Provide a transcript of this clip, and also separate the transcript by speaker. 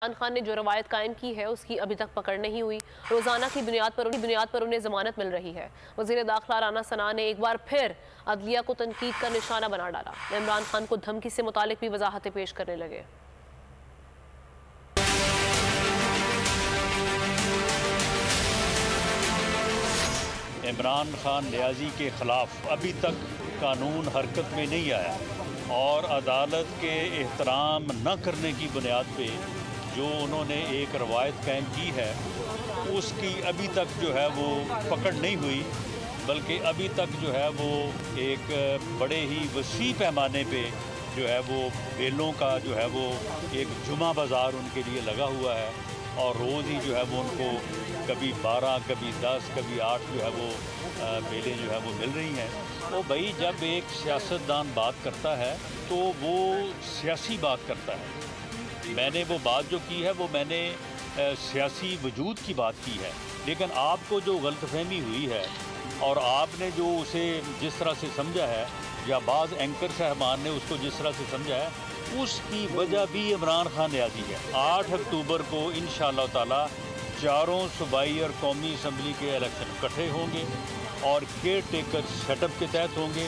Speaker 1: عمران خان نے جو روایت قائم کی ہے اس کی ابھی تک پکڑ نہیں ہوئی۔ روزانہ کی بنیاد پر انہیں ضمانت مل رہی ہے۔ وزیر داخلہ رانا ثنا نے ایک بار پھر عدلیہ کو تنقید کا نشانہ بنا ڈالا۔ عمران خان کو دھمکی سے متعلق بھی وضاحتیں پیش کرنے لگے۔
Speaker 2: عمران خان نیازی کے خلاف ابھی تک قانون حرکت میں نہیں آیا اور عدالت کے احترام نہ کرنے کی بنیاد پہ جو انہوں نے ایک روایت قائم کی ہے اس کی ابھی تک جو ہے وہ پکڑ نہیں ہوئی، بلکہ ابھی تک جو ہے وہ ایک بڑے ہی وسیع پیمانے پہ جو ہے وہ بیلوں کا جو ہے وہ ایک جمعہ بازار ان کے لیے لگا ہوا ہے، اور روز ہی جو ہے وہ ان کو کبھی 12 کبھی 10 کبھی 8 جو ہے وہ بیلیں جو ہے وہ مل رہی ہیں۔ تو بھائی جب ایک سیاستدان بات کرتا ہے تو وہ سیاسی بات کرتا ہے۔ میں نے وہ بات جو کی ہے وہ میں نے سیاسی وجود کی بات کی ہے، لیکن آپ کو جو غلط فہمی ہوئی ہے اور آپ نے جو اسے جس طرح سے سمجھا ہے یا بعض اینکر صاحبان نے اس کو جس طرح سے سمجھا ہے، اس کی وجہ بھی عمران خان نیازی ہے۔ 8 اکتوبر کو انشاءاللہ تعالی چاروں صوبائی اور قومی اسمبلی کے الیکشن اکٹھے ہوں گے اور کیئر ٹیکر سیٹ اپ کے تحت ہوں گے۔